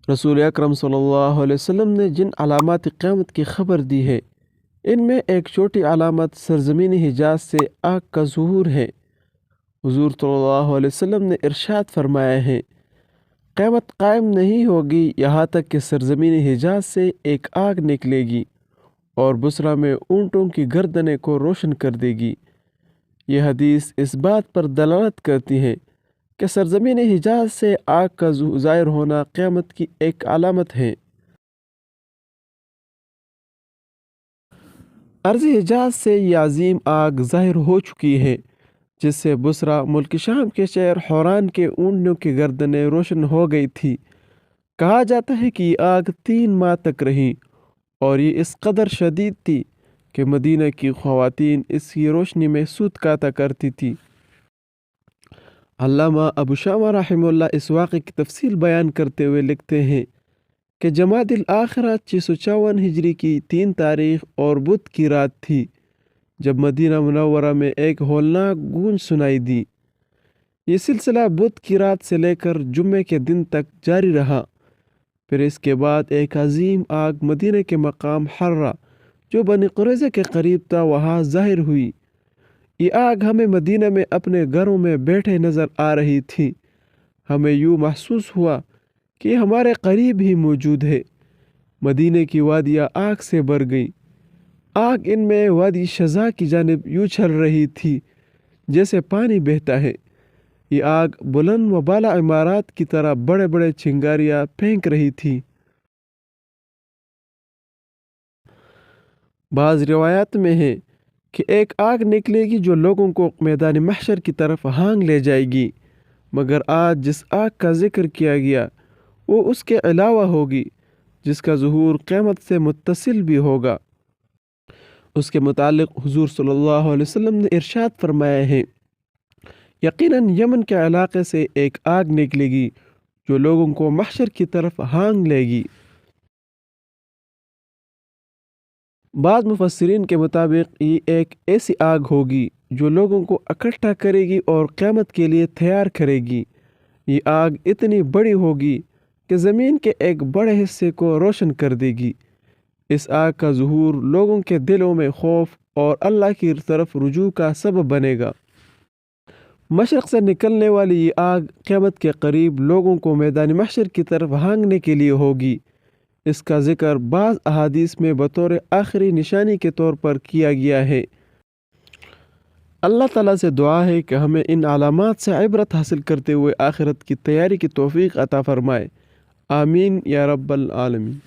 رسول اکرم صلی اللہ علیہ وسلم نے جن علامات قیامت کی خبر دی ہے ان میں ایک چھوٹی علامت سرزمین حجاز سے آگ کا ظہور ہے۔ حضور صلی اللہ علیہ وسلم نے ارشاد فرمایا ہے، قیامت قائم نہیں ہوگی یہاں تک کہ سرزمین حجاز سے ایک آگ نکلے گی اور بصرہ میں اونٹوں کی گردنیں کو روشن کر دے گی۔ یہ حدیث اس بات پر دلالت کرتی ہے کہ سرزمین حجاز سے آگ کا ظاہر ہونا قیامت کی ایک علامت ہے۔ ارض حجاز سے یہ عظیم آگ ظاہر ہو چکی ہے، جس سے بصرہ ملک شام کے شہر حوران کے اونٹوں کی گردنیں روشن ہو گئی تھی۔ کہا جاتا ہے کہ یہ آگ 3 ماہ تک رہی اور یہ اس قدر شدید تھی کہ مدینہ کی خواتین اس کی روشنی میں سوت کاتا کرتی تھی۔ علامہ ابو شامہ رحمہ اللہ اس واقعے کی تفصیل بیان کرتے ہوئے لکھتے ہیں کہ جمادی الاخرہ 654 ہجری کی 3 تاریخ اور بدھ کی رات تھی جب مدینہ منورہ میں ایک ہولناک گونج سنائی دی۔ یہ سلسلہ بدھ کی رات سے لے کر جمعے کے دن تک جاری رہا۔ پھر اس کے بعد ایک عظیم آگ مدینہ کے مقام حرہ جو بنی قریظہ کے قریب تھا وہاں ظاہر ہوئی۔ یہ آگ ہمیں مدینہ میں اپنے گھروں میں بیٹھے نظر آ رہی تھی۔ ہمیں یوں محسوس ہوا کہ یہ ہمارے قریب ہی موجود ہے۔ مدینہ کی وادیاں آگ سے بھر گئی۔ آگ ان میں وادی شزا کی جانب یوں چل رہی تھی جیسے پانی بہتا ہے۔ یہ آگ بلند و بالا عمارات کی طرح بڑے بڑے چنگاریاں پھینک رہی تھی۔ بعض روایات میں ہے کہ ایک آگ نکلے گی جو لوگوں کو میدان محشر کی طرف ہانگ لے جائے گی، مگر آج جس آگ کا ذکر کیا گیا وہ اس کے علاوہ ہوگی جس کا ظہور قیامت سے متصل بھی ہوگا۔ اس کے متعلق حضور صلی اللہ علیہ وسلم نے ارشاد فرمایا ہے، یقیناً یمن کے علاقے سے ایک آگ نکلے گی جو لوگوں کو محشر کی طرف ہانگ لے گی۔ بعض مفسرین کے مطابق یہ ایک ایسی آگ ہوگی جو لوگوں کو اکٹھا کرے گی اور قیامت کے لیے تیار کرے گی۔ یہ آگ اتنی بڑی ہوگی کہ زمین کے ایک بڑے حصے کو روشن کر دے گی۔ اس آگ کا ظہور لوگوں کے دلوں میں خوف اور اللہ کی طرف رجوع کا سبب بنے گا۔ مشرق سے نکلنے والی یہ آگ قیامت کے قریب لوگوں کو میدان محشر کی طرف ہانگنے کے لیے ہوگی۔ اس کا ذکر بعض احادیث میں بطور آخری نشانی کے طور پر کیا گیا ہے۔ اللہ تعالیٰ سے دعا ہے کہ ہمیں ان علامات سے عبرت حاصل کرتے ہوئے آخرت کی تیاری کی توفیق عطا فرمائے۔ آمین یا رب العالمین۔